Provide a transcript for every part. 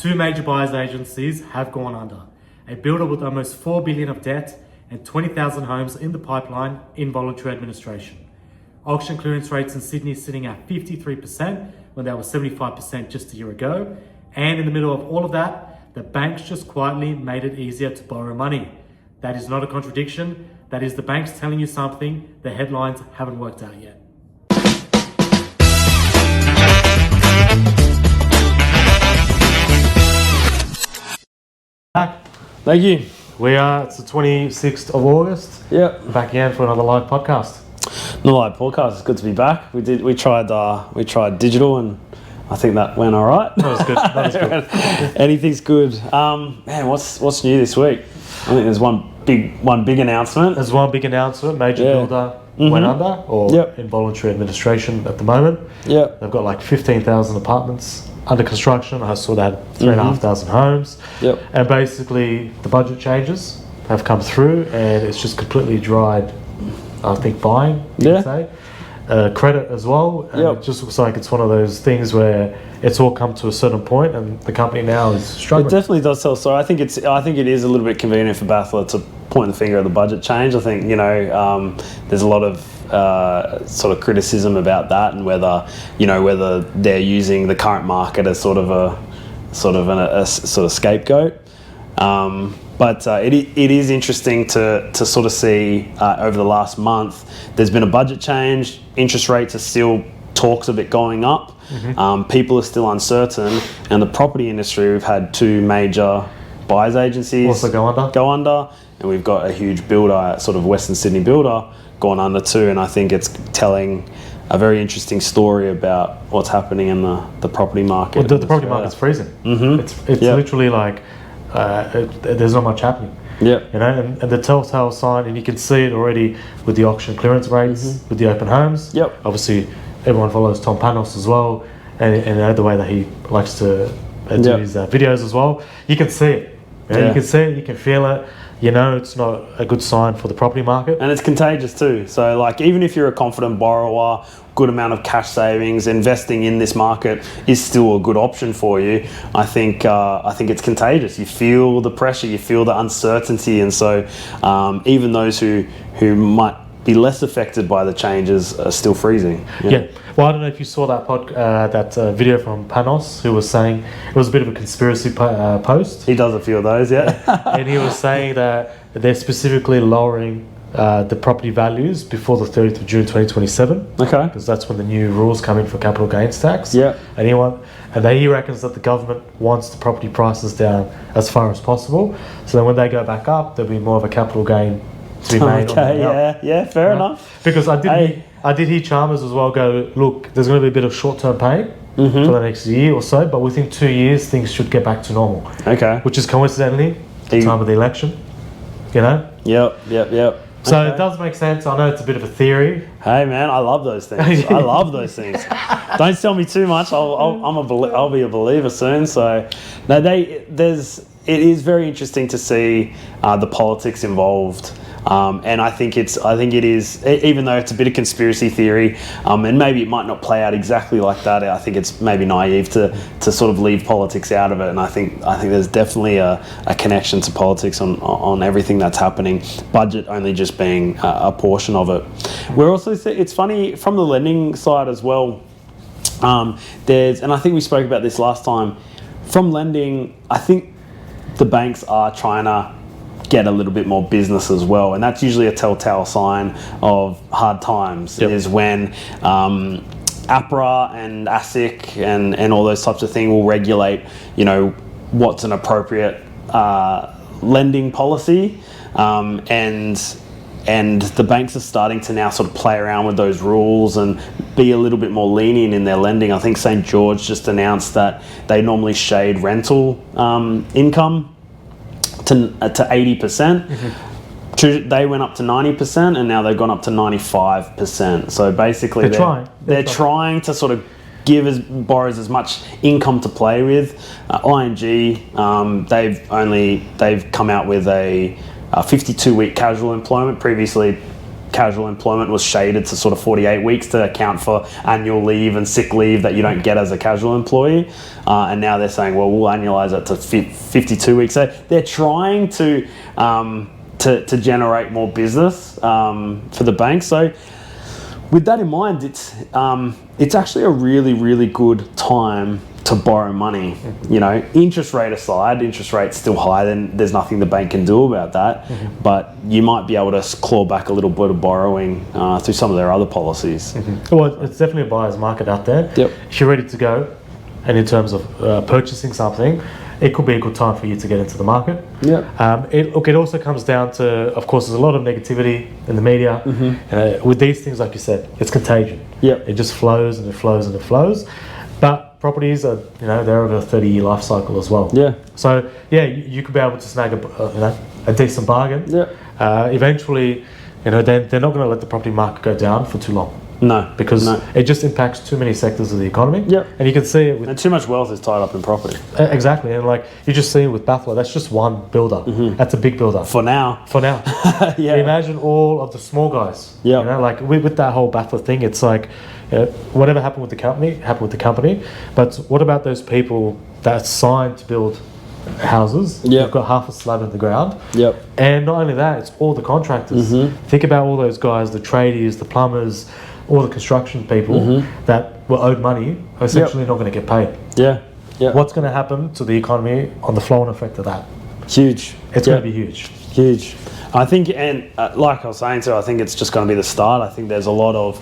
two major buyers agencies have gone under. A builder with almost $4 billion of debt and 20,000 homes in the pipeline in voluntary administration. Auction clearance rates in Sydney sitting at 53% when they were 75% just a year ago. And in the middle of all of that, the banks just quietly made it easier to borrow money. That is not a contradiction. That is the banks telling you something the headlines haven't worked out yet. Thank you. It's the 26th of August. Yep. Back again for another live podcast. The live podcast. It's good to be back. We tried digital, and I think that went all right. That was good. Anything's good. Man, what's new this week? I think there's one big announcement. There's one big announcement. Major builder went under, or in voluntary administration at the moment. Yep. They've got like 15,000 apartments under construction. I saw that 3,500 homes. Yep. And basically the budget changes have come through, and it's just completely dried, I think, buying, you could say. Credit as well. And it just looks like it's one of those things where it's all come to a certain point, and the company now is struggling. It definitely does tell. So I think it is a little bit convenient for Bathler to point the finger at the budget change. I think there's a lot of sort of criticism about that, and whether they're using the current market as sort of a scapegoat. But it is interesting to sort of see over the last month, there's been a budget change. Interest rates are still talks of it going up. People are still uncertain, and the property industry, we've had two major buyers agencies also go under, and we've got a huge builder, sort of Western Sydney builder, gone under too. And I think it's telling a very interesting story about what's happening in the property market. Well, the property market's freezing. It's literally like there's not much happening. And the telltale sign, and you can see it already with the auction clearance rates, with the open homes. Obviously, everyone follows Tom Panos as well, and the way that he likes to do his videos as well. You can see it. You can see it. You can feel it. It's not a good sign for the property market. And it's contagious too. So like, even if you're a confident borrower, good amount of cash savings, investing in this market is still a good option for you. I think it's contagious. You feel the pressure, you feel the uncertainty. And so even those who might be less affected by the changes are still freezing. Well, I don't know if you saw that video from Panos, who was saying it was a bit of a conspiracy post. He does a few of those, And he was saying that they're specifically lowering the property values before the 30th of June 2027. Okay. Because that's when the new rules come in for capital gains tax. And he reckons that the government wants the property prices down as far as possible. So then when they go back up, there'll be more of a capital gain to be made. Fair enough. Because I did hear Chalmers as well go, look, there's going to be a bit of short-term pain for the next year or so, but within 2 years things should get back to normal. Which is coincidentally the time of the election. So it does make sense. I know it's a bit of a theory. Hey man, I love those things. I love those things. Don't sell me too much. I'll be a believer soon. So no, it is very interesting to see the politics involved. And I think it is, even though it's a bit of conspiracy theory, and maybe it might not play out exactly like that. I think it's maybe naive to sort of leave politics out of it. And I think there's definitely a connection to politics on everything that's happening. Budget only just being a portion of it. We're also, it's funny from the lending side as well. And I think we spoke about this last time. From lending, I think the banks are trying to get a little bit more business as well, and that's usually a telltale sign of hard times. Is when APRA and ASIC and all those types of things will regulate what's an appropriate lending policy, and the banks are starting to now sort of play around with those rules and be a little bit more lenient in their lending. I think St. George just announced that they normally shade rental income to 80%. They went up to 90%, and now they've gone up to 95%. So basically they're trying to sort of give borrowers as much income to play with. ING, they've come out with a 52-week casual employment. Previously, casual employment was shaded to sort of 48 weeks to account for annual leave and sick leave that you don't get as a casual employee. And now they're saying, well, we'll annualize that to 52 weeks. So they're trying to generate more business for the bank. So with that in mind, it's actually a really, really good time to borrow money. You know, interest rate aside, interest rate's still high, then there's nothing the bank can do about that. But you might be able to claw back a little bit of borrowing through some of their other policies. Well, it's definitely a buyer's market out there. Yep. If you're ready to go, and in terms of purchasing something, it could be a good time for you to get into the market. Yeah. It also comes down to, of course, there's a lot of negativity in the media. With these things, like you said, it's contagion. Yep. It just flows and it flows and it flows. But properties are, they're over a 30-year life cycle as well. Yeah. So yeah, you could be able to snag a decent bargain. Yeah. Eventually, they're not going to let the property market go down for too long. No, because it just impacts too many sectors of the economy. Yep. And you can see it with... And too much wealth is tied up in property. Exactly. And like, you just see it with Bathler, that's just one builder. That's a big builder. For now. Yeah. Imagine all of the small guys. Yeah. Like with that whole Bathler thing, it's like, whatever happened with the company, but what about those people that signed to build houses? They've got half a slab in the ground. Yep. And not only that, it's all the contractors. Think about all those guys, the tradies, the plumbers, all the construction people that were owed money are essentially not going to get paid. Yeah. Yeah. What's going to happen to the economy on the flow-on effect of that? Huge. It's going to be huge. Huge. I think, and like I was saying too, I think it's just going to be the start. I think there's a lot of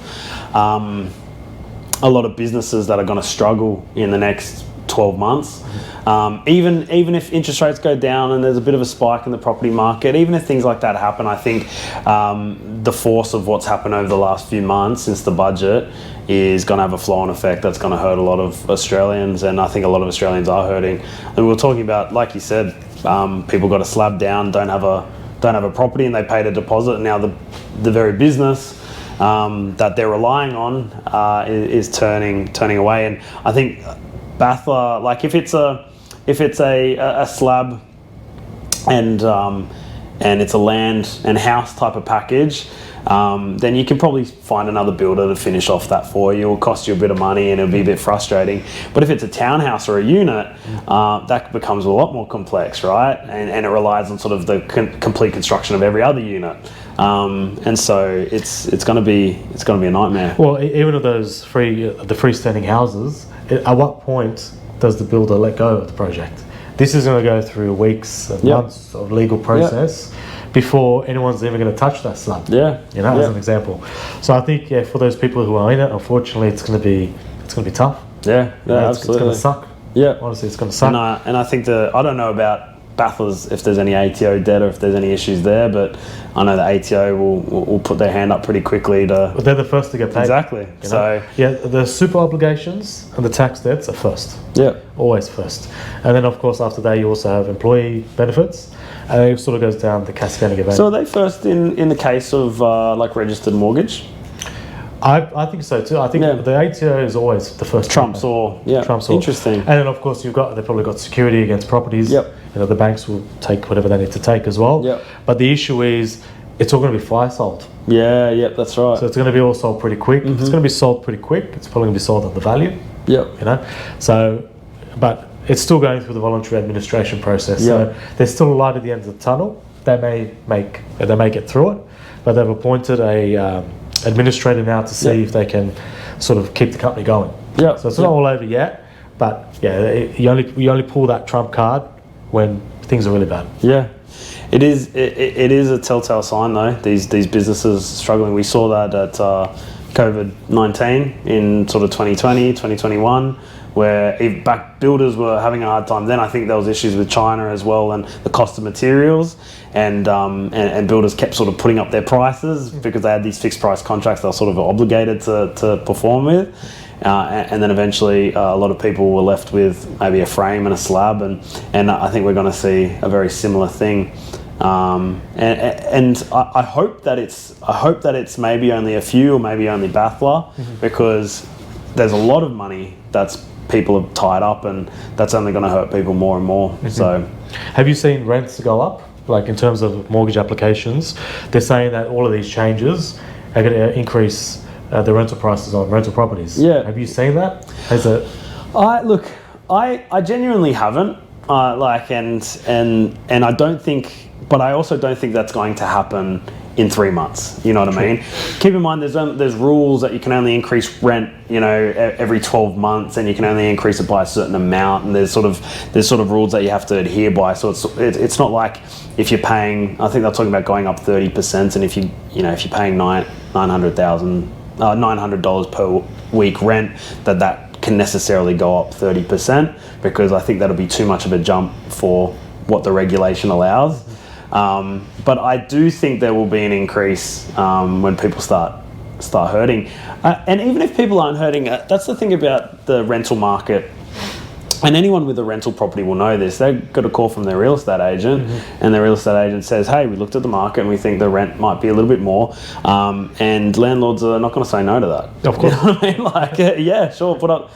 businesses that are going to struggle in the next 12 months. Even if interest rates go down and there's a bit of a spike in the property market, even if things like that happen, I think the force of what's happened over the last few months since the budget is going to have a flow-on effect that's going to hurt a lot of Australians, and I think a lot of Australians are hurting. And we were talking about, like you said, people got a slab down, don't have a property, and they paid a deposit, and now the very business that they're relying on is turning away. And I think Bathler, like if it's a slab and it's a land and house type of package, then you can probably find another builder to finish off that for you. It'll cost you a bit of money and it'll be a bit frustrating. But if it's a townhouse or a unit, that becomes a lot more complex, right? And it relies on sort of the complete construction of every other unit. And so it's going to be a nightmare. Well, even of those the freestanding houses, at what point does the builder let go of the project? This is going to go through weeks and months of legal process before anyone's even going to touch that slab. As an example. So I think for those people who are in it, unfortunately, it's going to be tough. Absolutely. It's going to suck. Honestly, it's going to suck. And I think I don't know about Bathlers if there's any ATO debt or if there's any issues there, but I know the ATO will put their hand up pretty quickly to... But they're the first to get paid. Exactly. So the super obligations and the tax debts are first. Always first. And then of course after that you also have employee benefits, and it sort of goes down the cascading event. So are they first in the case of like registered mortgage? I think so too. I think the ATO is always the first. Trumps or interesting. And then of course they've probably got security against properties. The banks will take whatever they need to take as well. But the issue is it's all going to be fire sold. That's right. So it's going to be all sold pretty quick. It's going to be sold pretty quick. It's probably going to be sold at the value. So, but it's still going through the voluntary administration process. So there's still a light at the end of the tunnel. They may get through it, but they've appointed a administrator now to see if they can sort of keep the company going. So it's not all over yet, but you only pull that trump card when things are really bad. It is a telltale sign though. These businesses struggling. We saw that at COVID-19 in sort of 2020, 2021. Where if back builders were having a hard time then, I think there was issues with China as well and the cost of materials, and builders kept sort of putting up their prices because they had these fixed price contracts they were sort of obligated to perform with, and then eventually a lot of people were left with maybe a frame and a slab, and I think we're going to see a very similar thing. And I hope that it's maybe only a few or maybe only Bathler, because there's a lot of money that's people have tied up, and that's only going to hurt people more and more. So, have you seen rents go up like in terms of mortgage applications, they're saying that all of these changes are going to increase the rental prices on rental properties. Yeah. Have you seen that? Has it? I genuinely haven't. And I don't think, but I also don't think that's going to happen in 3 months. You know what I mean? Keep in mind, there's rules that you can only increase rent, every 12 months, and you can only increase it by a certain amount. And there's sort of rules that you have to adhere by. So it's not like if you're paying. I think they're talking about going up 30%, and if you're paying $900 per week rent, that can necessarily go up 30%, because I think that'll be too much of a jump for what the regulation allows. But I do think there will be an increase when people start hurting. And even if people aren't hurting, that's the thing about the rental market. And anyone with a rental property will know this. They got a call from their real estate agent, and their real estate agent says, hey, we looked at the market and we think the rent might be a little bit more. And landlords are not going to say no to that. Of course. You know what I mean? Like, yeah, sure, put up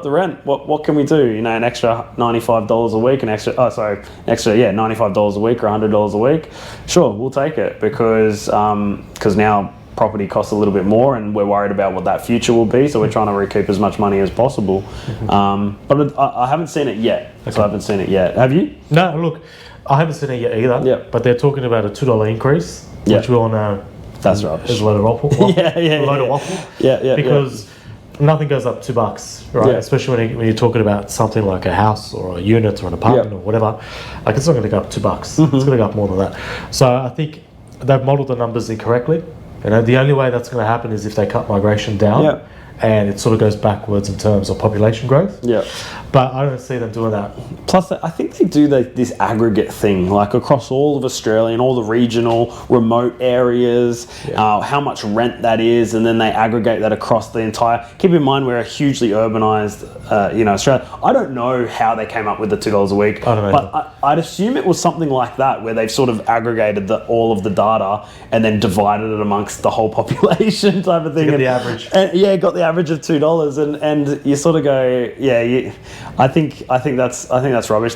the rent. What can we do? An extra $95 a week, $95 a week or $100 a week. Sure, we'll take it, because now property costs a little bit more, and we're worried about what that future will be, so we're trying to recoup as much money as possible. But I haven't seen it yet. Okay. So I haven't seen it yet. Have you? No, look, I haven't seen it yet either. Yeah. But they're talking about a $2 increase, which we all know that's rubbish. Is a load of waffle. A load of waffle. Yeah. Because nothing goes up $2, right? Yeah. Especially when you're talking about something like a house or a unit or an apartment or whatever. Like, it's not going to go up $2. It's going to go up more than that. So I think they've modelled the numbers incorrectly. The only way that's going to happen is if they cut migration down, and it sort of goes backwards in terms of population growth. Yeah. But I don't see them doing that. Plus, I think they do this aggregate thing, like across all of Australia and all the regional, remote areas, how much rent that is, and then they aggregate that across the entire. Keep in mind, we're a hugely urbanised, Australia. I don't know how they came up with the $2 a week, I don't know, but I'd assume it was something like that, where they've sort of aggregated all of the data and then divided it amongst the whole population type of thing. Get the average. Got the average of $2, and you sort of go, I think that's rubbish.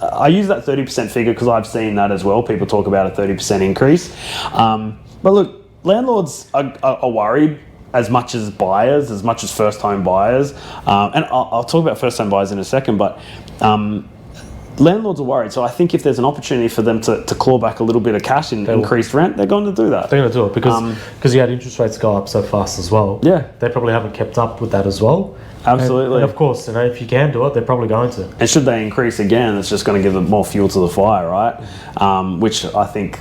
I use that 30% figure because I've seen that as well. People talk about a 30% increase, but look, landlords are worried as much as buyers, as much as first-time buyers, and I'll talk about first-time buyers in a second, but. Landlords are worried, so I think if there's an opportunity for them to claw back a little bit of cash in increased rent, they're going to do that. They're going to do it because you had interest rates go up so fast as well. Yeah. They probably haven't kept up with that as well. Absolutely. And of course, if you can do it, they're probably going to. And should they increase again, it's just going to give them more fuel to the fire, right? Which I think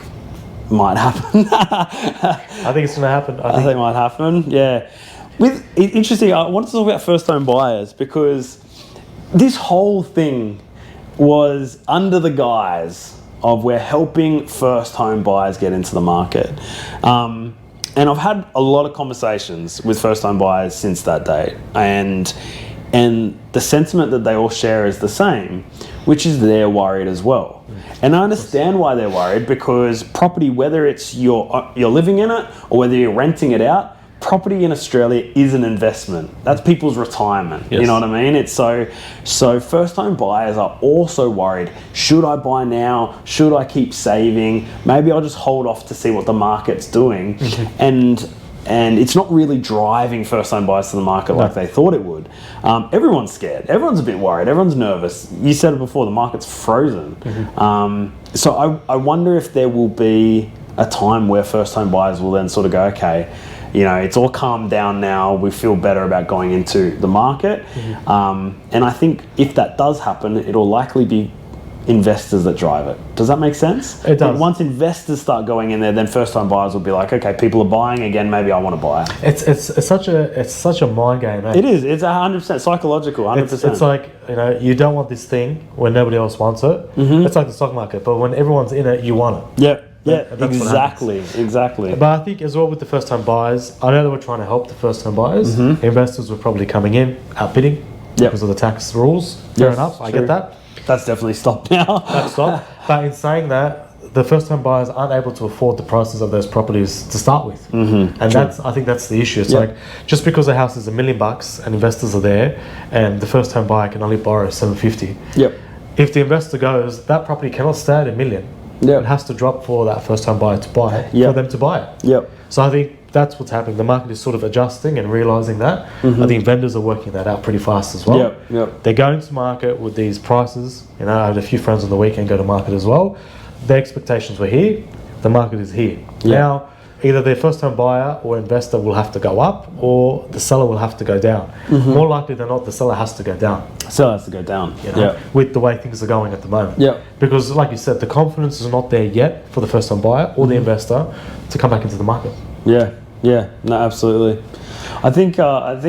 might happen. I think it's going to happen. I think it might happen, yeah. Interesting, I wanted to talk about first-time buyers, because this whole thing was under the guise of we're helping first home buyers get into the market. And I've had a lot of conversations with first home buyers since that date, and the sentiment that they all share is the same, which is they're worried as well. And I understand why they're worried, because property, whether it's you're living in it or whether you're renting it out, property in Australia is an investment. That's people's retirement. Yes. You know what I mean? It's so first-time buyers are also worried. Should I buy now? Should I keep saving? Maybe I'll just hold off to see what the market's doing. And it's not really driving first-time buyers to the market like they thought it would. Everyone's scared. Everyone's a bit worried. Everyone's nervous. You said it before, the market's frozen. So I wonder if there will be a time where first-time buyers will then sort of go, okay, it's all calmed down now. We feel better about going into the market. And I think if that does happen, it'll likely be investors that drive it. Does that make sense? It does. And once investors start going in there, then first-time buyers will be like, okay, people are buying again. Maybe I want to buy. It's such a mind game. Eh? It is. It's 100% psychological. 100%. It's like you don't want this thing when nobody else wants it. It's like the stock market, but when everyone's in it, you want it. Yeah. Yeah, exactly. But I think as well with the first-time buyers, I know they were trying to help the first-time buyers. Investors were probably coming in, outbidding because of the tax rules. Fair enough, I get that. That's definitely stopped now. That's stopped. But in saying that, the first-time buyers aren't able to afford the prices of those properties to start with. And I think that's the issue. It's like, just because a house is $1 million and investors are there, and the first-time buyer can only borrow $750. If the investor goes, that property cannot stay at $1 million. Yep. It has to drop for that first time buyer to buy it, Yep. for them to buy it. Yep. So I think that's what's happening. The market is sort of adjusting and realizing that. I think vendors are working that out pretty fast as well. Yep. They're going to market with these prices. You know, I had a few friends on the weekend go to market as well. Their expectations were here. The market is here. Now, either their first-time buyer or investor will have to go up, or the seller will have to go down. More likely than not, the seller has to go down. Seller has to go down. You know, with the way things are going at the moment. Because, like you said, the confidence is not there yet for the first-time buyer or the investor to come back into the market. Yeah, no, absolutely. I think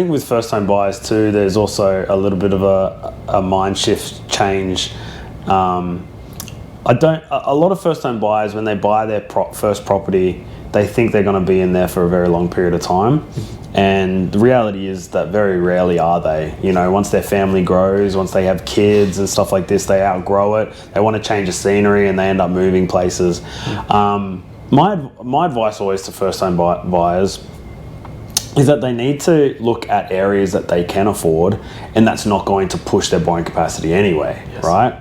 with first-time buyers too, there's also a little bit of a mind shift change. A lot of first-time buyers, when they buy their first property, they think they're going to be in there for a very long period of time. And the reality is that very rarely are they. You know, once their family grows, once they have kids and stuff like this, they outgrow it. They want to change the scenery and they end up moving places. My advice always to first-time buyers is that they need to look at areas that they can afford, and that's not going to push their borrowing capacity anyway, right?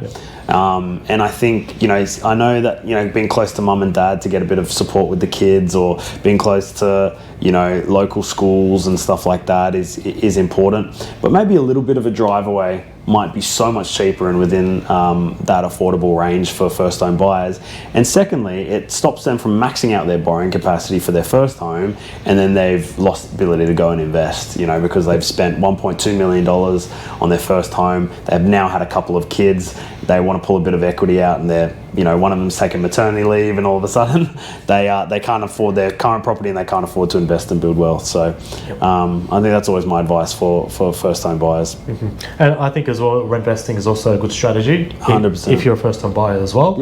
And I think, you know, I know that, you know, being close to mum and dad to get a bit of support with the kids, or being close to, you know, local schools and stuff like that is important. But maybe a little bit of a drive away might be so much cheaper and within that affordable range for first-time buyers. And secondly, it stops them from maxing out their borrowing capacity for their first home, and then they've lost the ability to go and invest, you know, because they've spent $1.2 million on their first home. They've now had a couple of kids. They want to pull a bit of equity out, and they're, you know, one of them's taking maternity leave, and all of a sudden they can't afford their current property, and they can't afford to invest and build wealth. So I think that's always my advice for first-time buyers. And I think as well, rent investing is also a good strategy. 100%. If you're a first-time buyer as well.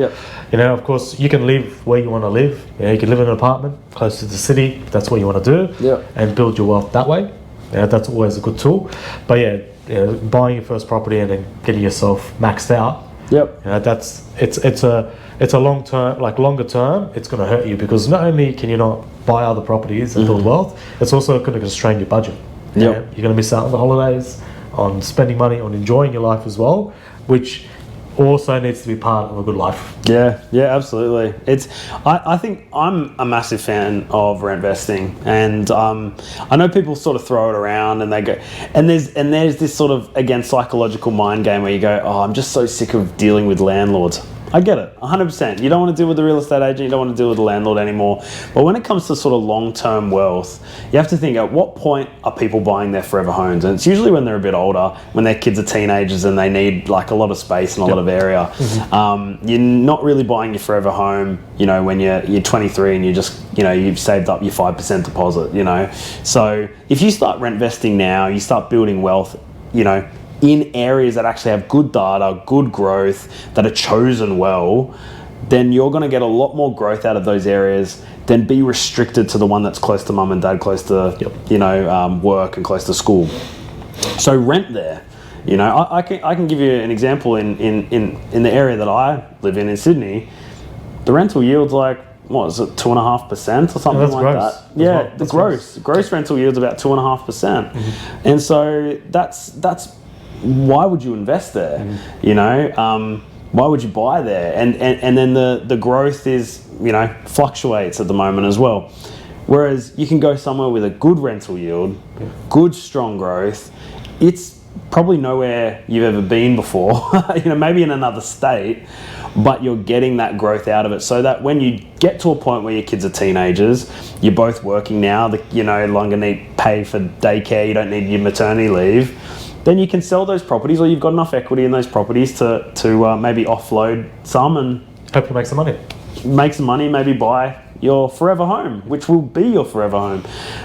You know, of course, you can live where you want to live. You know, you can live in an apartment close to the city if that's what you want to do, and build your wealth that way. Yeah, that's always a good tool. But you know, buying your first property and then getting yourself maxed out. You know, it's a long term, like longer term, it's going to hurt you, because not only can you not buy other properties and build wealth, it's also going to constrain your budget. You're going to miss out on the holidays, on spending money, on enjoying your life as well, which also needs to be part of a good life. Yeah, absolutely. I think I'm a massive fan of rent investing, and I know people sort of throw it around and they go, and there's this sort of, again, psychological mind game where you go, oh, I'm just so sick of dealing with landlords. I get it, 100%. You don't want to deal with the real estate agent, you don't want to deal with the landlord anymore. But when it comes to sort of long-term wealth, you have to think, at what point are people buying their forever homes? And it's usually when they're a bit older, when their kids are teenagers and they need like a lot of space and a lot of area. You're not really buying your forever home, you know, when you're 23 and you just, you know, you've saved up your 5% deposit, you know. So if you start rent investing now, you start building wealth, you know, in areas that actually have good data, good growth, that are chosen well, then you're going to get a lot more growth out of those areas than be restricted to the one that's close to mum and dad, close to you know, work and close to school. So rent there. You know, I can give you an example in the area that I live in Sydney. The rental yield's like, what is it, 2.5% or something like gross. that? Yeah, the gross rental yield's about 2.5%, and so that's why would you invest there? You know, why would you buy there? And then the growth is, you know, fluctuates at the moment as well. Whereas you can go somewhere with a good rental yield, good strong growth. It's probably nowhere you've ever been before. You know, maybe in another state, but you're getting that growth out of it, so that when you get to a point where your kids are teenagers, you're both working now, you no longer need pay for daycare, you don't need your maternity leave, then you can sell those properties, or you've got enough equity in those properties to maybe offload some and hopefully make some money. Make some money, maybe buy your forever home, which will be your forever home.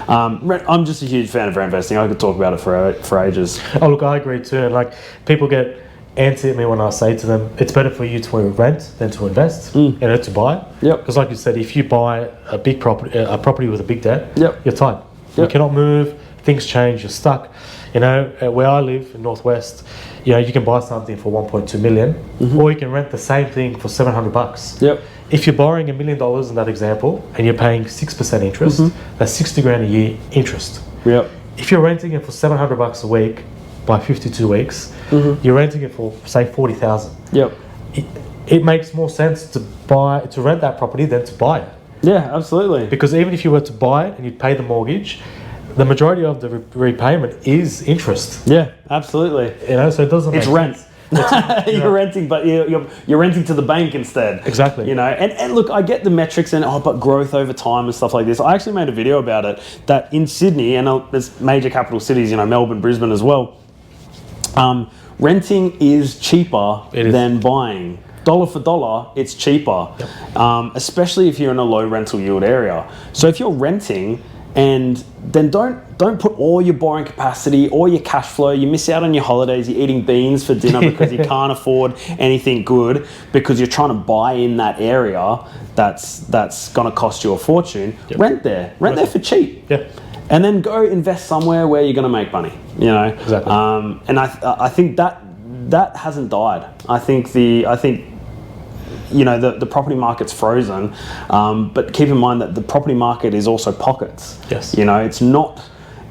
I'm just a huge fan of rent investing. I could talk about it for ages. Oh, look, I agree too. And like, people get antsy at me when I say to them, it's better for you to rent than to invest, you know, to buy. Because like you said, if you buy a big property, a property with a big debt, you're tight. You cannot move, things change, you're stuck. You know, where I live in Northwest, you know, you can buy something for 1.2 million, or you can rent the same thing for $700. If you're borrowing $1 million in that example and you're paying 6% interest, that's 60 grand a year interest. If you're renting it for $700 a week by 52 weeks, you're renting it for say 40,000. it makes more sense to rent that property than to buy it. Yeah, absolutely. Because even if you were to buy it and you'd pay the mortgage, the majority of the repayment is interest. Yeah, absolutely. So it doesn't. It's rent. You're renting, but you're renting to the bank instead. Exactly. And look, I get the metrics and but growth over time and stuff like this. I actually made a video about it, that in Sydney and there's major capital cities, Melbourne, Brisbane as well. Renting is cheaper than buying. Dollar for dollar, it's cheaper. Yep. Especially if you're in a low rental yield area. So if you're renting, and then don't put all your borrowing capacity, all your cash flow. You miss out on your holidays. You're eating beans for dinner because you can't afford anything good because you're trying to buy in that area that's going to cost you a fortune. Yep. Rent there for cheap. Yeah. And then go invest somewhere where you're going to make money. Exactly. And I think that hasn't died. I think the property market's frozen, but keep in mind that the property market is also pockets. Yes. It's not.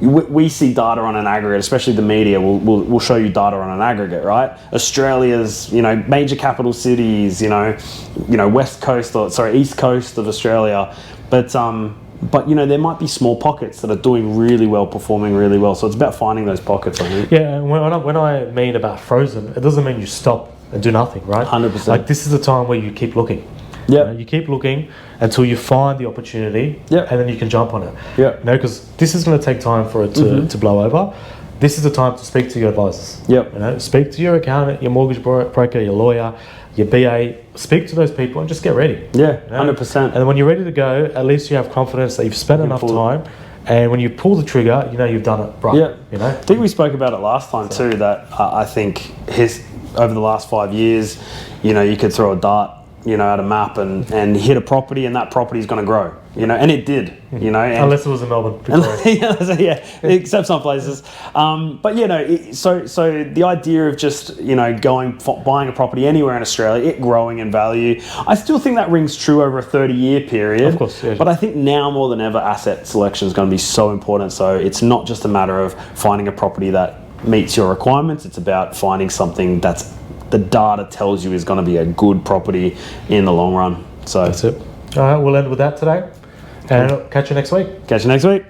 We see data on an aggregate, especially the media will show you data on an aggregate, right? Australia's, major capital cities, west coast east coast of Australia, but there might be small pockets that are doing really well, performing really well. So it's about finding those pockets, I think. Yeah, when I mean about frozen, it doesn't mean you stop and do nothing, right? 100%. Like this is the time where you keep looking. Yeah. You keep looking until you find the opportunity, and then you can jump on it. Yeah. Because this is going to take time for it to blow over. This is the time to speak to your advisors. Yep. Speak to your accountant, your mortgage broker, your lawyer, your BA. Speak to those people and just get ready. Yeah, 100%. And then when you're ready to go, at least you have confidence that you've spent enough time. And when you pull the trigger, you've done it right. Yeah. I think we spoke about it last time too, that I think over the last 5 years, you could throw a dart, at a map and hit a property, and that property is going to grow, and it did, unless it was in Melbourne, yeah, except some places. So the idea of just buying a property anywhere in Australia, it growing in value, I still think that rings true over a 30-year period. Of course, yeah. But I think now more than ever, asset selection is going to be so important. So it's not just a matter of finding a property that meets your requirements. It's about finding something that's the data tells you is going to be a good property in the long run. So that's it. All right, we'll end with that today, and catch you next week. Catch you next week.